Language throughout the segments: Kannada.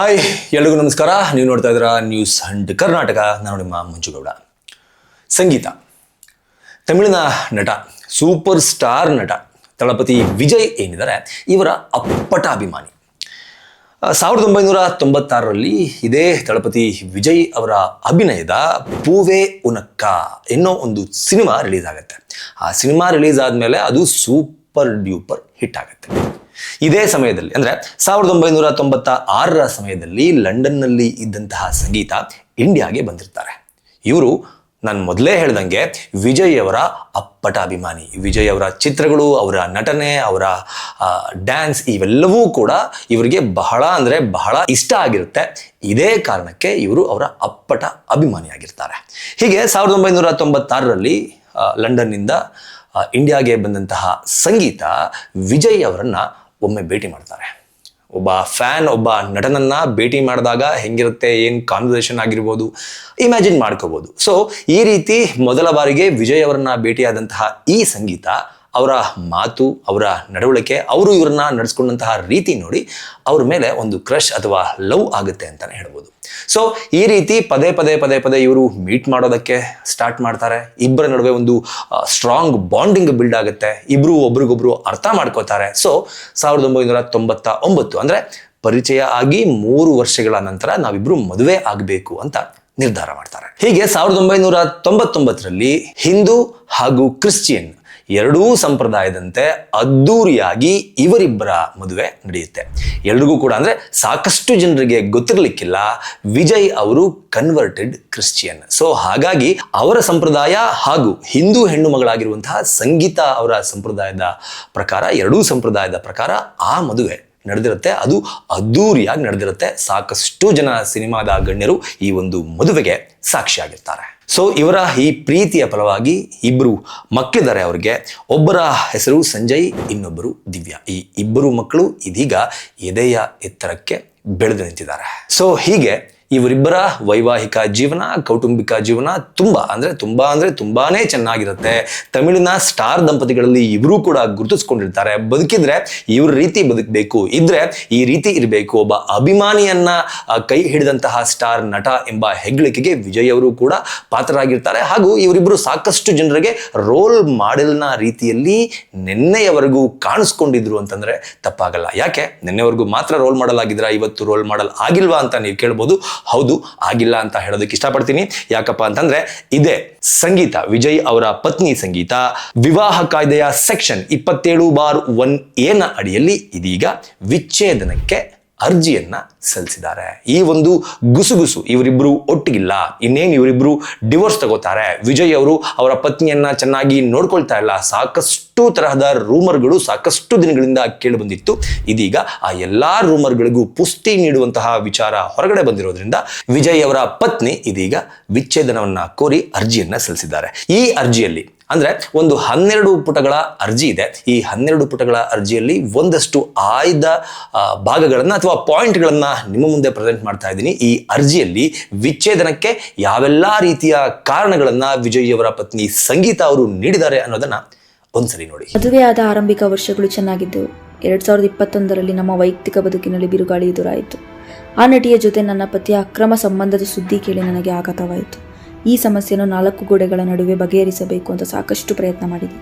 ಹಾಯ್, ಎಲ್ರಿಗೂ ನಮಸ್ಕಾರ. ನೀವು ನೋಡ್ತಾ ಇದ್ದೀರಾ ನ್ಯೂಸ್ ಹಂಟ್ ಕರ್ನಾಟಕ. ನಾನು ನಿಮ್ಮ ಮಂಜುಗೌಡ. ಸಂಗೀತ, ತಮಿಳಿನ ನಟ, ಸೂಪರ್ ಸ್ಟಾರ್ ನಟ ತಳಪತಿ ವಿಜಯ್ ಏನಿದ್ದಾರೆ, ಇವರ ಅಪ್ಪಟ ಅಭಿಮಾನಿ. 1996ರಲ್ಲಿ ಇದೇ ತಳಪತಿ ವಿಜಯ್ ಅವರ ಅಭಿನಯದ ಪೂವೆ ಉನಕ್ಕ ಎನ್ನೋ ಒಂದು ಸಿನಿಮಾ ರಿಲೀಸ್ ಆಗುತ್ತೆ. ಆ ಸಿನಿಮಾ ರಿಲೀಸ್ ಆದಮೇಲೆ ಅದು ಸೂಪರ್ ಡ್ಯೂಪರ್ ಹಿಟ್ ಆಗುತ್ತೆ. ಇದೇ ಸಮಯದಲ್ಲಿ ಅಂದರೆ 1996ರ ಸಮಯದಲ್ಲಿ ಲಂಡನ್ನಲ್ಲಿ ಇದ್ದಂತಹ ಸಂಗೀತ ಇಂಡಿಯಾಗೆ ಬಂದಿರ್ತಾರೆ. ಇವರು ನಾನು ಮೊದಲೇ ಹೇಳ್ದಂಗೆ ವಿಜಯ್ ಅವರ ಅಪ್ಪಟ ಅಭಿಮಾನಿ. ವಿಜಯ್ ಅವರ ಚಿತ್ರಗಳು, ಅವರ ನಟನೆ, ಅವರ ಡ್ಯಾನ್ಸ್ ಇವೆಲ್ಲವೂ ಕೂಡ ಇವರಿಗೆ ಬಹಳ ಅಂದರೆ ಬಹಳ ಇಷ್ಟ ಆಗಿರುತ್ತೆ. ಇದೇ ಕಾರಣಕ್ಕೆ ಇವರು ಅವರ ಅಪ್ಪಟ ಅಭಿಮಾನಿಯಾಗಿರ್ತಾರೆ. ಹೀಗೆ 1996ರಲ್ಲಿ ಲಂಡನ್ನಿಂದ ಇಂಡಿಯಾಗೆ ಬಂದಂತಹ ಸಂಗೀತ ವಿಜಯ್ ಅವರನ್ನು ಒಮ್ಮೆ ಭೇಟಿ ಮಾಡ್ತಾರೆ. ಒಬ್ಬ ಫ್ಯಾನ್ ಒಬ್ಬ ನಟನನ್ನು ಭೇಟಿ ಮಾಡಿದಾಗ ಹೆಂಗಿರುತ್ತೆ, ಏನು ಕಾನ್ವರ್ಸೇಷನ್ ಆಗಿರ್ಬೋದು, ಇಮ್ಯಾಜಿನ್ ಮಾಡ್ಕೋಬೋದು. ಸೊ ಈ ರೀತಿ ಮೊದಲ ಬಾರಿಗೆ ವಿಜಯ್ ಅವರನ್ನ ಭೇಟಿಯಾದಂತಹ ಈ ಸಂಗೀತ, ಅವರ ಮಾತು, ಅವರ ನಡವಳಿಕೆ, ಅವರು ಇವರನ್ನ ನಡೆಸ್ಕೊಂಡಂತಹ ರೀತಿ ನೋಡಿ ಅವ್ರ ಮೇಲೆ ಒಂದು ಕ್ರಶ್ ಅಥವಾ ಲವ್ ಆಗುತ್ತೆ ಅಂತಲೇ ಹೇಳ್ಬೋದು. ಸೊ ಈ ರೀತಿ ಪದೇ ಪದೇ ಇವರು ಮೀಟ್ ಮಾಡೋದಕ್ಕೆ ಸ್ಟಾರ್ಟ್ ಮಾಡ್ತಾರೆ. ಇಬ್ಬರ ನಡುವೆ ಒಂದು ಸ್ಟ್ರಾಂಗ್ ಬಾಂಡಿಂಗ್ ಬಿಲ್ಡ್ ಆಗುತ್ತೆ. ಇಬ್ರು ಒಬ್ರಿಗೊಬ್ರು ಅರ್ಥ ಮಾಡ್ಕೋತಾರೆ. ಸೊ 1999 ಅಂದರೆ ಪರಿಚಯ ಆಗಿ 3 ವರ್ಷಗಳ ನಂತರ ನಾವಿಬ್ರು ಮದುವೆ ಆಗಬೇಕು ಅಂತ ನಿರ್ಧಾರ ಮಾಡ್ತಾರೆ. ಹೀಗೆ 1999ರಲ್ಲಿ ಹಿಂದೂ ಹಾಗೂ ಕ್ರಿಶ್ಚಿಯನ್ ಎರಡೂ ಸಂಪ್ರದಾಯದಂತೆ ಅದ್ದೂರಿಯಾಗಿ ಇವರಿಬ್ಬರ ಮದುವೆ ನಡೆಯುತ್ತೆ. ಎಲ್ರಿಗೂ ಕೂಡ ಅಂದರೆ ಸಾಕಷ್ಟು ಜನರಿಗೆ ಗೊತ್ತಿರಲಿಕ್ಕಿಲ್ಲ, ವಿಜಯ್ ಅವರು ಕನ್ವರ್ಟೆಡ್ ಕ್ರಿಶ್ಚಿಯನ್. ಸೊ ಹಾಗಾಗಿ ಅವರ ಸಂಪ್ರದಾಯ ಹಾಗೂ ಹಿಂದೂ ಹೆಣ್ಣು ಮಗಳಾಗಿರುವಂತಹ ಸಂಗೀತ ಅವರ ಸಂಪ್ರದಾಯದ ಪ್ರಕಾರ, ಎರಡೂ ಸಂಪ್ರದಾಯದ ಪ್ರಕಾರ ಆ ಮದುವೆ ನಡೆದಿರುತ್ತೆ. ಅದು ಅದ್ದೂರಿಯಾಗಿ ನಡೆದಿರುತ್ತೆ. ಸಾಕಷ್ಟು ಜನ ಸಿನಿಮಾದ ಗಣ್ಯರು ಈ ಒಂದು ಮದುವೆಗೆ ಸಾಕ್ಷಿಯಾಗಿರ್ತಾರೆ. ಸೊ ಇವರ ಈ ಪ್ರೀತಿಯ ಫಲವಾಗಿ ಇಬ್ಬರು ಮಕ್ಕಳಿದ್ದಾರೆ ಅವರಿಗೆ. ಒಬ್ಬರ ಹೆಸರು ಸಂಜಯ್, ಇನ್ನೊಬ್ಬರು ದಿವ್ಯಾ. ಈ ಇಬ್ಬರು ಮಕ್ಕಳು ಇದೀಗ ಎದೆಯ ಎತ್ತರಕ್ಕೆ ಬೆಳೆದು ನಿಂತಿದ್ದಾರೆ. ಸೊ ಹೀಗೆ ಇವರಿಬ್ಬರ ವೈವಾಹಿಕ ಜೀವನ, ಕೌಟುಂಬಿಕ ಜೀವನ ತುಂಬಾನೇ ಚೆನ್ನಾಗಿರುತ್ತೆ. ತಮಿಳಿನ ಸ್ಟಾರ್ ದಂಪತಿಗಳಲ್ಲಿ ಇವರು ಕೂಡ ಗುರುತಿಸ್ಕೊಂಡಿರ್ತಾರೆ. ಬದುಕಿದ್ರೆ ಇವ್ರ ರೀತಿ ಬದುಕಬೇಕು, ಇದ್ರೆ ಈ ರೀತಿ ಇರಬೇಕು. ಒಬ್ಬ ಅಭಿಮಾನಿಯನ್ನ ಕೈ ಹಿಡಿದಂತಹ ಸ್ಟಾರ್ ನಟ ಎಂಬ ಹೆಗ್ಗಳಿಕೆಗೆ ವಿಜಯ್ ಅವರು ಕೂಡ ಪಾತ್ರರಾಗಿರ್ತಾರೆ. ಹಾಗೂ ಇವರಿಬ್ಬರು ಸಾಕಷ್ಟು ಜನರಿಗೆ ರೋಲ್ ಮಾಡೆಲ್ನ ರೀತಿಯಲ್ಲಿ ನಿನ್ನೆಯವರೆಗೂ ಕಾಣಿಸ್ಕೊಂಡಿದ್ರು ಅಂತಂದ್ರೆ ತಪ್ಪಾಗಲ್ಲ. ಯಾಕೆ ನಿನ್ನೆವರೆಗೂ ಮಾತ್ರ ರೋಲ್ ಮಾಡೆಲ್ ಆಗಿದ್ರ, ಇವತ್ತು ರೋಲ್ ಮಾಡೆಲ್ ಆಗಿಲ್ವಾ ಅಂತ ನೀವು ಕೇಳ್ಬೋದು. ಹೌದು, ಆಗಿಲ್ಲ ಅಂತ ಹೇಳೋದಕ್ಕೆ ಇಷ್ಟಪಡ್ತೀನಿ. ಯಾಕಪ್ಪ ಅಂತಂದ್ರೆ ಇದೇ ಸಂಗೀತ, ವಿಜಯ್ ಅವರ ಪತ್ನಿ ಸಂಗೀತ, ವಿವಾಹ ಕಾಯ್ದೆಯ ಸೆಕ್ಷನ್ 27/1A ಅಡಿಯಲ್ಲಿ ಇದೀಗ ವಿಚ್ಛೇದನಕ್ಕೆ ಅರ್ಜಿಯನ್ನ ಸಲ್ಲಿಸಿದ್ದಾರೆ. ಈ ಒಂದು ಗುಸುಗುಸು ಇವರಿಬ್ರು ಒಟ್ಟಿಗಿಲ್ಲ, ಇನ್ನೇನು ಇವರಿಬ್ರು ಡಿವೋರ್ಸ್ ತಗೋತಾರೆ, ವಿಜಯ್ ಅವರು ಅವರ ಪತ್ನಿಯನ್ನ ಚೆನ್ನಾಗಿ ನೋಡ್ಕೊಳ್ತಾ ಇಲ್ಲ, ಸಾಕಷ್ಟು ತರಹದ ರೂಮರ್ಗಳು ಸಾಕಷ್ಟು ದಿನಗಳಿಂದ ಕೇಳಿ ಬಂದಿತ್ತು. ಇದೀಗ ಆ ಎಲ್ಲಾ ರೂಮರ್ಗಳಿಗೂ ಪುಷ್ಟಿ ನೀಡುವಂತಹ ವಿಚಾರ ಹೊರಗಡೆ ಬಂದಿರೋದ್ರಿಂದ ವಿಜಯ್ ಅವರ ಪತ್ನಿ ಇದೀಗ ವಿಚ್ಛೇದನವನ್ನ ಕೋರಿ ಅರ್ಜಿಯನ್ನ ಸಲ್ಲಿಸಿದ್ದಾರೆ. ಈ ಅರ್ಜಿಯಲ್ಲಿ ಅಂದ್ರೆ ಒಂದು 12 ಪುಟಗಳ ಅರ್ಜಿ ಇದೆ. ಈ 12 ಪುಟಗಳ ಅರ್ಜಿಯಲ್ಲಿ ಒಂದಷ್ಟು ಆಯ್ದ ಭಾಗಗಳನ್ನ ಅಥವಾ ಪಾಯಿಂಟ್ಗಳನ್ನ ನಿಮ್ಮ ಮುಂದೆ ಪ್ರೆಸೆಂಟ್ ಮಾಡ್ತಾ ಇದ್ದೀನಿ. ಈ ಅರ್ಜಿಯಲ್ಲಿ ವಿಚ್ಛೇದನಕ್ಕೆ ಯಾವೆಲ್ಲಾ ರೀತಿಯ ಕಾರಣಗಳನ್ನ ವಿಜಯ್ ಅವರ ಪತ್ನಿ ಸಂಗೀತ ಅವರು ನೀಡಿದ್ದಾರೆ ಅನ್ನೋದನ್ನ ಒಂದ್ಸರಿ ನೋಡಿ. ಮದುವೆಯಾದ ಆರಂಭಿಕ ವರ್ಷಗಳು ಚೆನ್ನಾಗಿದ್ದವು. 2021ರಲ್ಲಿ ನಮ್ಮ ವೈಯಕ್ತಿಕ ಬದುಕಿನಲ್ಲಿ ಬಿರುಗಾಳಿ ಎದುರಾಯಿತು. ಆ ನಟಿಯ ಜೊತೆ ನನ್ನ ಪತಿಯ ಅಕ್ರಮ ಸಂಬಂಧದ ಸುದ್ದಿ ಕೇಳಿ ನನಗೆ ಆಘಾತವಾಯಿತು. ಈ ಸಮಸ್ಯೆಯನ್ನು 4 ಗೋಡೆಗಳ ನಡುವೆ ಬಗೆಹರಿಸಬೇಕು ಅಂತ ಸಾಕಷ್ಟು ಪ್ರಯತ್ನ ಮಾಡಿದೆ.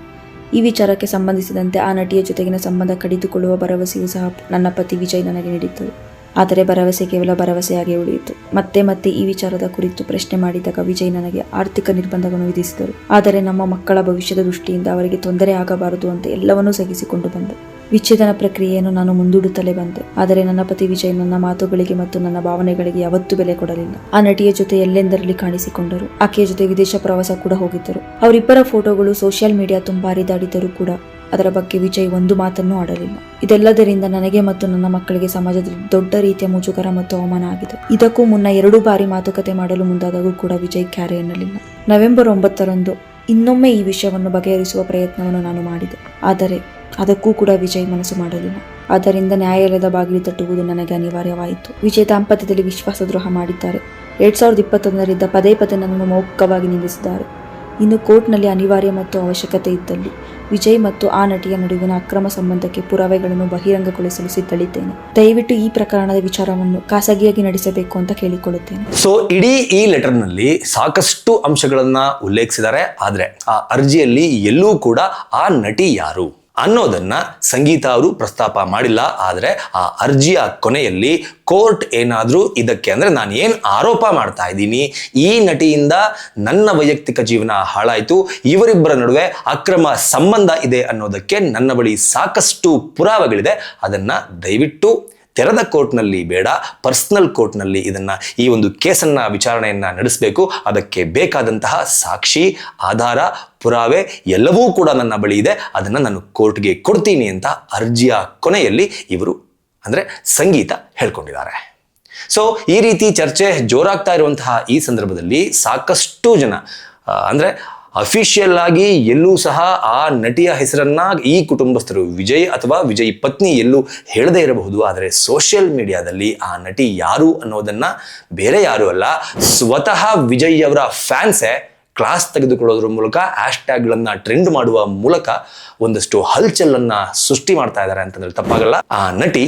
ಈ ವಿಚಾರಕ್ಕೆ ಸಂಬಂಧಿಸಿದಂತೆ ಆ ನಟಿಯ ಜೊತೆಗಿನ ಸಂಬಂಧ ಕಡಿದುಕೊಳ್ಳುವ ಭರವಸೆಯೂ ಸಹ ನನ್ನ ಪತಿ ವಿಜಯ್ ನನಗೆ ನೀಡಿದ್ದರು. ಆದರೆ ಭರವಸೆ ಕೇವಲ ಭರವಸೆಯಾಗಿ ಉಳಿಯಿತು. ಮತ್ತೆ ಈ ವಿಚಾರದ ಕುರಿತು ಪ್ರಶ್ನೆ ಮಾಡಿದಾಗ ವಿಜಯ್ ನನಗೆ ಆರ್ಥಿಕ ನಿರ್ಬಂಧಗಳನ್ನು ವಿಧಿಸಿದರು. ಆದರೆ ನಮ್ಮ ಮಕ್ಕಳ ಭವಿಷ್ಯದ ದೃಷ್ಟಿಯಿಂದ ಅವರಿಗೆ ತೊಂದರೆ ಆಗಬಾರದು ಅಂತ ಎಲ್ಲವನ್ನೂ ಸಹಿಸಿಕೊಂಡು ಬಂದೆ. ವಿಚ್ಛೇದನ ಪ್ರಕ್ರಿಯೆಯನ್ನು ನಾನು ಮುಂದೂಡುತ್ತಲೇ ಬಂದೆ. ಆದರೆ ನನ್ನ ಪತಿ ವಿಜಯ್ ನನ್ನ ಮಾತುಗಳಿಗೆ ಮತ್ತು ನನ್ನ ಭಾವನೆಗಳಿಗೆ ಯಾವತ್ತೂ ಬೆಲೆ ಕೊಡಲಿಲ್ಲ. ಆ ನಟಿಯ ಜೊತೆ ಎಲ್ಲೆಂದರಲ್ಲಿ ಕಾಣಿಸಿಕೊಂಡರು. ಆಕೆಯ ಜೊತೆ ವಿದೇಶ ಪ್ರವಾಸ ಕೂಡ ಹೋಗಿದ್ದರು. ಅವರಿಬ್ಬರ ಫೋಟೋಗಳು ಸೋಷಿಯಲ್ ಮೀಡಿಯಾ ತುಂಬಾ ಹರಿದಾಡಿದರೂ ಕೂಡ ಅದರ ಬಗ್ಗೆ ವಿಜಯ್ ಒಂದು ಮಾತನ್ನೂ ಆಡಲಿಲ್ಲ. ಇದೆಲ್ಲದರಿಂದ ನನಗೆ ಮತ್ತು ನನ್ನ ಮಕ್ಕಳಿಗೆ ಸಮಾಜದಲ್ಲಿ ದೊಡ್ಡ ರೀತಿಯ ಮುಜುಗರ ಮತ್ತು ಅವಮಾನ ಆಗಿದೆ. ಇದಕ್ಕೂ ಮುನ್ನ 2 ಬಾರಿ ಮಾತುಕತೆ ಮಾಡಲು ಮುಂದಾದಾಗೂ ಕೂಡ ವಿಜಯ್ ಕ್ಯಾರೆ ಎನ್ನಲಿಲ್ಲ. ನವೆಂಬರ್ 9ರಂದು ಇನ್ನೊಮ್ಮೆ ಈ ವಿಷಯವನ್ನು ಬಗೆಹರಿಸುವ ಪ್ರಯತ್ನವನ್ನು ನಾನು ಮಾಡಿದೆ. ಆದರೆ ಅದಕ್ಕೂ ಕೂಡ ವಿಜಯ್ ಮನಸ್ಸು ಮಾಡಲಿಲ್ಲ. ಆದ್ದರಿಂದ ನ್ಯಾಯಾಲಯದ ಬಾಗಿಲು ತಟ್ಟುವುದು ನನಗೆ ಅನಿವಾರ್ಯವಾಯಿತು. ವಿಜಯ್ ದಾಂಪತ್ಯದಲ್ಲಿ ವಿಶ್ವಾಸದ್ರೋಹ ಮಾಡಿದ್ದಾರೆ. 2021ರಿಂದ ಪದೇ ನನ್ನನ್ನು ಮೌಖಿಕವಾಗಿ ನಿಂದಿಸಿದ್ದಾರೆ. ಇನ್ನು ಕೋರ್ಟ್ನಲ್ಲಿ ಅನಿವಾರ್ಯ ಮತ್ತು ಅವಶ್ಯಕತೆ ಇದ್ದಲ್ಲಿ ವಿಜಯ್ ಮತ್ತು ಆ ನಟಿಯ ನಡುವಿನ ಅಕ್ರಮ ಸಂಬಂಧಕ್ಕೆ ಪುರಾವೆಗಳನ್ನು ಬಹಿರಂಗಗೊಳಿಸಲು ಸಿದ್ಧಳಿದ್ದೇನೆ. ದಯವಿಟ್ಟು ಈ ಪ್ರಕರಣದ ವಿಚಾರವನ್ನು ಖಾಸಗಿಯಾಗಿ ನಡೆಸಬೇಕು ಅಂತ ಕೇಳಿಕೊಳ್ಳುತ್ತೇನೆ. ಸೊ ಇಡೀ ಈ ಲೆಟರ್ನಲ್ಲಿ ಸಾಕಷ್ಟು ಅಂಶಗಳನ್ನ ಉಲ್ಲೇಖಿಸಿದ್ದಾರೆ. ಆದ್ರೆ ಆ ಅರ್ಜಿಯಲ್ಲಿ ಎಲ್ಲೂ ಕೂಡ ಆ ನಟಿ ಯಾರು ಅನ್ನೋದನ್ನ ಸಂಗೀತ ಅವರು ಪ್ರಸ್ತಾಪ ಮಾಡಿಲ್ಲ. ಆದರೆ ಆ ಅರ್ಜಿಯ ಕೊನೆಯಲ್ಲಿ ಕೋರ್ಟ್ ಏನಾದರೂ ಇದಕ್ಕೆ ಅಂದರೆ ನಾನು ಏನು ಆರೋಪ ಮಾಡ್ತಾ ಇದ್ದೀನಿ, ಈ ನಟಿಯಿಂದ ನನ್ನ ವೈಯಕ್ತಿಕ ಜೀವನ ಹಾಳಾಯಿತು, ಇವರಿಬ್ಬರ ನಡುವೆ ಅಕ್ರಮ ಸಂಬಂಧ ಇದೆ ಅನ್ನೋದಕ್ಕೆ ನನ್ನ ಬಳಿ ಸಾಕಷ್ಟು ಪುರಾವೆಗಳಿದೆ, ಅದನ್ನು ದಯವಿಟ್ಟು ತೆರೆದ ಕೋರ್ಟ್ನಲ್ಲಿ ಬೇಡ, ಪರ್ಸನಲ್ ಕೋರ್ಟ್ನಲ್ಲಿ ಇದನ್ನ ಈ ಒಂದು ಕೇಸನ್ನ ವಿಚಾರಣೆಯನ್ನ ನಡೆಸಬೇಕು. ಅದಕ್ಕೆ ಬೇಕಾದಂತಹ ಸಾಕ್ಷಿ, ಆಧಾರ, ಪುರಾವೆ ಎಲ್ಲವೂ ಕೂಡ ನನ್ನ ಬಳಿ ಇದೆ, ಅದನ್ನ ನಾನು ಕೋರ್ಟ್ಗೆ ಕೊಡ್ತೀನಿ ಅಂತ ಅರ್ಜಿಯ ಕೊನೆಯಲ್ಲಿ ಇವರು ಅಂದ್ರೆ ಸಂಗೀತ ಹೇಳ್ಕೊಂಡಿದ್ದಾರೆ. ಸೊ ಈ ರೀತಿ ಚರ್ಚೆ ಜೋರಾಗ್ತಾ ಇರುವಂತಹ ಈ ಸಂದರ್ಭದಲ್ಲಿ ಸಾಕಷ್ಟು ಜನ ಅಂದ್ರೆ ಅಫಿಷಿಯಲ್ ಆಗಿ ಎಲ್ಲೂ ಸಹ ಆ ನಟಿಯ ಹೆಸರನ್ನ ಈ ಕುಟುಂಬಸ್ಥರು ವಿಜಯ್ ಅಥವಾ ವಿಜಯ್ ಪತ್ನಿ ಎಲ್ಲೂ ಹೇಳದೇ ಇರಬಹುದು. ಆದರೆ ಸೋಷಿಯಲ್ ಮೀಡಿಯಾದಲ್ಲಿ ಆ ನಟಿ ಯಾರು ಅನ್ನೋದನ್ನ ಬೇರೆ ಯಾರು ಅಲ್ಲ, ಸ್ವತಃ ವಿಜಯ್ ಅವರ ಫ್ಯಾನ್ಸೇ ಕ್ಲಾಸ್ ತೆಗೆದುಕೊಳ್ಳೋದ್ರ ಮೂಲಕ ಹ್ಯಾಶ್ಟ್ಯಾಗ್ಗಳನ್ನ ಟ್ರೆಂಡ್ ಮಾಡುವ ಮೂಲಕ ಒಂದಷ್ಟು ಹಲ್ಚಲನ್ನ ಸೃಷ್ಟಿ ಮಾಡ್ತಾ ಇದ್ದಾರೆ ಅಂತಂದ್ರೆ ತಪ್ಪಾಗಲ್ಲ. ಆ ನಟಿ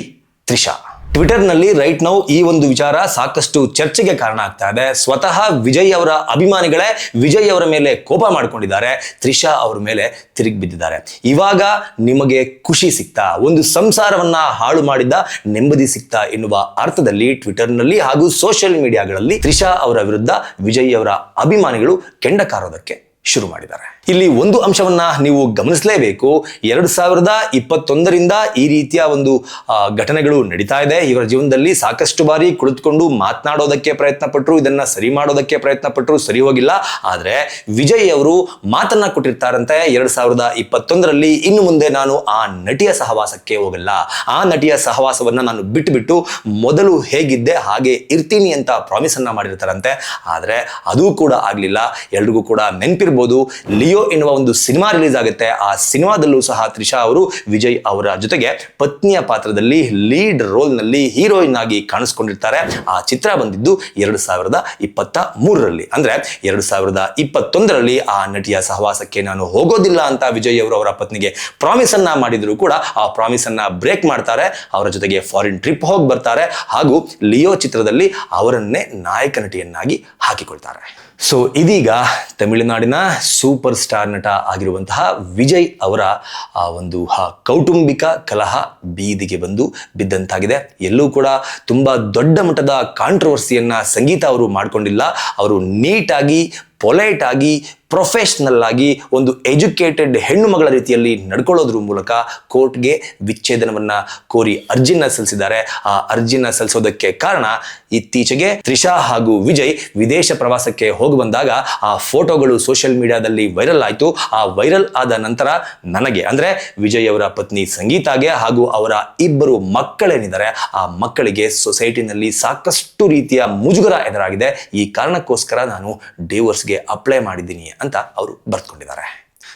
ತ್ರಿಷಾ ಟ್ವಿಟರ್ನಲ್ಲಿ ರೈಟ್ ನೌ ಈ ಒಂದು ವಿಚಾರ ಸಾಕಷ್ಟು ಚರ್ಚೆಗೆ ಕಾರಣ ಆಗ್ತಾ ಇದೆ. ಸ್ವತಃ ವಿಜಯ್ ಅವರ ಅಭಿಮಾನಿಗಳೇ ವಿಜಯ್ ಅವರ ಮೇಲೆ ಕೋಪ ಮಾಡಿಕೊಂಡಿದ್ದಾರೆ, ತ್ರಿಷಾ ಅವರ ಮೇಲೆ ತಿರುಗಿ ಬಿದ್ದಿದ್ದಾರೆ. ಇವಾಗ ನಿಮಗೆ ಖುಷಿ ಸಿಗ್ತಾ, ಒಂದು ಸಂಸಾರವನ್ನ ಹಾಳು ಮಾಡಿದ್ದ ನೆಮ್ಮದಿ ಸಿಗ್ತಾ ಎನ್ನುವ ಅರ್ಥದಲ್ಲಿ ಟ್ವಿಟರ್ನಲ್ಲಿ ಹಾಗೂ ಸೋಷಿಯಲ್ ಮೀಡಿಯಾಗಳಲ್ಲಿ ತ್ರಿಷಾ ಅವರ ವಿರುದ್ಧ ವಿಜಯ್ ಅವರ ಅಭಿಮಾನಿಗಳು ಕೆಂಡ ಕಾರೋದಕ್ಕೆ ಶುರು ಮಾಡಿದ್ದಾರೆ. ಇಲ್ಲಿ ಒಂದು ಅಂಶವನ್ನ ನೀವು ಗಮನಿಸಲೇಬೇಕು. 2021ರಿಂದ ಈ ರೀತಿಯ ಒಂದು ಘಟನೆಗಳು ನಡೀತಾ ಇದೆ. ಇವರ ಜೀವನದಲ್ಲಿ ಸಾಕಷ್ಟು ಬಾರಿ ಕುಳಿತುಕೊಂಡು ಮಾತನಾಡೋದಕ್ಕೆ ಪ್ರಯತ್ನ ಪಟ್ಟರು, ಇದನ್ನ ಸರಿ ಮಾಡೋದಕ್ಕೆ ಪ್ರಯತ್ನ ಪಟ್ಟರು, ಸರಿ ಹೋಗಿಲ್ಲ. ಆದ್ರೆ ವಿಜಯ್ ಅವರು ಮಾತನ್ನ ಕೊಟ್ಟಿರ್ತಾರಂತೆ 2021ರಲ್ಲಿ ಇನ್ನು ಮುಂದೆ ನಾನು ಆ ನಟಿಯ ಸಹವಾಸಕ್ಕೆ ಹೋಗಲ್ಲ, ಆ ನಟಿಯ ಸಹವಾಸವನ್ನ ನಾನು ಬಿಟ್ಟು ಮೊದಲು ಹೇಗಿದ್ದೆ ಹಾಗೆ ಇರ್ತೀನಿ ಅಂತ ಪ್ರಾಮಿಸ್ ಅನ್ನ ಮಾಡಿರ್ತಾರಂತೆ. ಆದ್ರೆ ಅದು ಕೂಡ ಆಗ್ಲಿಲ್ಲ. ಎಲ್ರಿಗೂ ಕೂಡ ನೆನಪಿರ್ಬೋದು, ಲಿಯೋ ಎನ್ನುವ ಒಂದು ಸಿನಿಮಾ ರಿಲೀಸ್ ಆಗುತ್ತೆ. ಆ ಸಿನಿಮಾದಲ್ಲೂ ಸಹ ತ್ರಿಷಾ ಅವರು ವಿಜಯ್ ಅವರ ಜೊತೆಗೆ ಪತ್ನಿಯ ಪಾತ್ರದಲ್ಲಿ ಲೀಡ್ ರೋಲ್ ನಲ್ಲಿ ಹೀರೋಯಿನ್ ಆಗಿ ಕಾಣಿಸ್ಕೊಂಡಿರ್ತಾರೆ. ಆ ಚಿತ್ರ ಬಂದಿದ್ದು 2023ರಲ್ಲಿ. ಅಂದ್ರೆ 2021ರಲ್ಲಿ ಆ ನಟಿಯ ಸಹವಾಸಕ್ಕೆ ನಾನು ಹೋಗೋದಿಲ್ಲ ಅಂತ ವಿಜಯ್ ಅವರು ಅವರ ಪತ್ನಿಗೆ ಪ್ರಾಮಿಸ್ ಅನ್ನ ಮಾಡಿದ್ರು ಕೂಡ ಆ ಪ್ರಾಮಿಸ್ ಅನ್ನ ಬ್ರೇಕ್ ಮಾಡ್ತಾರೆ. ಅವರ ಜೊತೆಗೆ ಫಾರಿನ್ ಟ್ರಿಪ್ ಹೋಗಿ ಬರ್ತಾರೆ ಹಾಗೂ ಲಿಯೋ ಚಿತ್ರದಲ್ಲಿ ಅವರನ್ನೇ ನಾಯಕ ನಟಿಯನ್ನಾಗಿ ಹಾಕಿಕೊಳ್ತಾರೆ. ಸೊ ಇದೀಗ ತಮಿಳುನಾಡಿನ ಸೂಪರ್ ಸ್ಟಾರ್ ನಟ ಆಗಿರುವಂತಹ ವಿಜಯ್ ಅವರ ಆ ಒಂದು ಕೌಟುಂಬಿಕ ಕಲಹ ಬೀದಿಗೆ ಬಂದು ಬಿದ್ದಂತಾಗಿದೆ. ಎಲ್ಲೂ ಕೂಡ ತುಂಬಾ ದೊಡ್ಡ ಮಟ್ಟದ ಕಾಂಟ್ರವರ್ಸಿಯನ್ನ ಸಂಗೀತ ಅವರು ಮಾಡ್ಕೊಂಡಿಲ್ಲ. ಅವರು ನೀಟಾಗಿ, ಪೊಲೈಟ್ ಆಗಿ, ಪ್ರೊಫೆಷನಲ್ ಆಗಿ ಒಂದು ಎಜುಕೇಟೆಡ್ ಹೆಣ್ಣು ಮಗಳ ರೀತಿಯಲ್ಲಿ ನಡ್ಕೊಳ್ಳೋದ್ರ ಮೂಲಕ ಕೋರ್ಟ್ಗೆ ವಿಚ್ಛೇದನವನ್ನ ಕೋರಿ ಅರ್ಜಿನ ಸಲ್ಲಿಸಿದ್ದಾರೆ. ಆ ಅರ್ಜಿನ ಸಲ್ಲಿಸೋದಕ್ಕೆ ಕಾರಣ ಇತ್ತೀಚೆಗೆ ತ್ರಿಷಾ ಹಾಗೂ ವಿಜಯ್ ವಿದೇಶ ಪ್ರವಾಸಕ್ಕೆ ಹೋಗಿ ಬಂದಾಗ ಆ ಫೋಟೋಗಳು ಸೋಷಿಯಲ್ ಮೀಡಿಯಾದಲ್ಲಿ ವೈರಲ್ ಆಯಿತು. ಆ ವೈರಲ್ ಆದ ನಂತರ ನನಗೆ ಅಂದ್ರೆ ವಿಜಯ್ ಅವರ ಪತ್ನಿ ಸಂಗೀತಾಗೆ ಹಾಗೂ ಅವರ ಇಬ್ಬರು ಮಕ್ಕಳೇನಿದ್ದಾರೆ ಆ ಮಕ್ಕಳಿಗೆ ಸೊಸೈಟಿನಲ್ಲಿ ಸಾಕಷ್ಟು ರೀತಿಯ ಮುಜುಗರ ಎದುರಾಗಿದೆ. ಈ ಕಾರಣಕ್ಕೋಸ್ಕರ ನಾನು ಡಿವೋರ್ಸ್ಗೆ ಅಪ್ಲೈ ಮಾಡಿದ್ದೀನಿ ಅಂತ ಅವರು ಬರ್ತ್ಕೊಂಡಿದ್ದಾರೆ.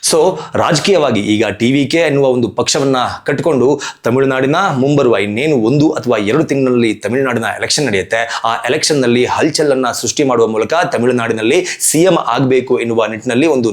ಸೊ ರಾಜಕೀಯವಾಗಿ ಈಗ ಟಿವಿಕೆ ಎನ್ನುವ ಒಂದು ಪಕ್ಷವನ್ನ ಕಟ್ಟಿಕೊಂಡು ತಮಿಳುನಾಡಿನ ಮುಂಬರುವ ಇನ್ನೇನು 1 ಅಥವಾ 2 ತಿಂಗಳಲ್ಲಿ ತಮಿಳುನಾಡಿನ ಎಲೆಕ್ಷನ್ ನಡೆಯುತ್ತೆ. ಆ ಎಲೆಕ್ಷನ್ ನಲ್ಲಿ ಹಲ್ಚಲನ್ನ ಸೃಷ್ಟಿ ಮಾಡುವ ಮೂಲಕ ತಮಿಳುನಾಡಿನಲ್ಲಿ ಸಿಎಂ ಆಗಬೇಕು ಎನ್ನುವ ನಿಟ್ಟಿನಲ್ಲಿ ಒಂದು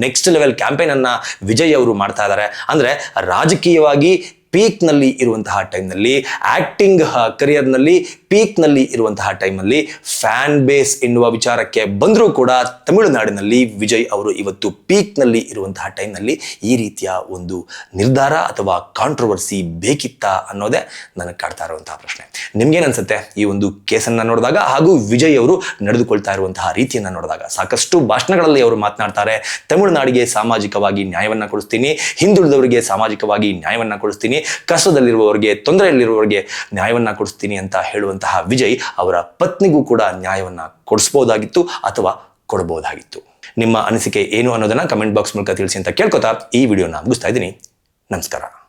ನೆಕ್ಸ್ಟ್ ಲೆವೆಲ್ ಕ್ಯಾಂಪೇನ್ ಅನ್ನ ವಿಜಯ್ ಅವರು ಮಾಡ್ತಾ ಇದ್ದಾರೆ. ಅಂದ್ರೆ ರಾಜಕೀಯವಾಗಿ ಪೀಕ್ನಲ್ಲಿ ಇರುವಂತಹ ಟೈಮ್ನಲ್ಲಿ, ಆಕ್ಟಿಂಗ್ ಕರಿಯರ್ನಲ್ಲಿ ಪೀಕ್ನಲ್ಲಿ ಇರುವಂತಹ ಟೈಮಲ್ಲಿ ಫ್ಯಾನ್ ಬೇಸ್ ಎನ್ನುವ ವಿಚಾರಕ್ಕೆ ಬಂದರೂ ಕೂಡ ತಮಿಳುನಾಡಿನಲ್ಲಿ ವಿಜಯ್ ಅವರು ಇವತ್ತು ಪೀಕ್ನಲ್ಲಿ ಇರುವಂತಹ ಟೈಮ್ನಲ್ಲಿ ಈ ರೀತಿಯ ಒಂದು ನಿರ್ಧಾರ ಅಥವಾ ಕಾಂಟ್ರವರ್ಸಿ ಬೇಕಿತ್ತಾ ಅನ್ನೋದೇ ನನಗೆ ಕಾಡ್ತಾ ಇರುವಂತಹ ಪ್ರಶ್ನೆ. ನಿಮ್ಗೇನನ್ಸುತ್ತೆ ಈ ಒಂದು ಕೇಸನ್ನು ನೋಡಿದಾಗ ಹಾಗೂ ವಿಜಯ್ ಅವರು ನಡೆದುಕೊಳ್ತಾ ಇರುವಂತಹ ರೀತಿಯನ್ನು ನೋಡಿದಾಗ? ಸಾಕಷ್ಟು ಭಾಷಣಗಳಲ್ಲಿ ಅವರು ಮಾತನಾಡ್ತಾರೆ, ತಮಿಳುನಾಡಿಗೆ ಸಾಮಾಜಿಕವಾಗಿ ನ್ಯಾಯವನ್ನು ಕೊಡಿಸ್ತೀನಿ, ಹಿಂದುಳಿದವರಿಗೆ ಸಾಮಾಜಿಕವಾಗಿ ನ್ಯಾಯವನ್ನು ಕೊಡಿಸ್ತೀನಿ, ಕಷ್ಟದಲ್ಲಿರುವವರಿಗೆ, ತೊಂದರೆಯಲ್ಲಿರುವವರಿಗೆ ನ್ಯಾಯವನ್ನ ಕೊಡಿಸ್ತೀನಿ ಅಂತ ಹೇಳುವಂತಹ ವಿಜಯ್ ಅವರ ಪತ್ನಿಗೂ ಕೂಡ ನ್ಯಾಯವನ್ನ ಕೊಡಿಸಬಹುದಾಗಿತ್ತು ಅಥವಾ ಕೊಡಬಹುದಾಗಿತ್ತು. ನಿಮ್ಮ ಅನಿಸಿಕೆ ಏನು ಅನ್ನೋದನ್ನ ಕಮೆಂಟ್ ಬಾಕ್ಸ್ ಮೂಲಕ ತಿಳಿಸಿ ಅಂತ ಕೇಳ್ಕೊತಾ ಈ ವಿಡಿಯೋನ ಮುಗಿಸ್ತಾ ಇದ್ದೀನಿ. ನಮಸ್ಕಾರ.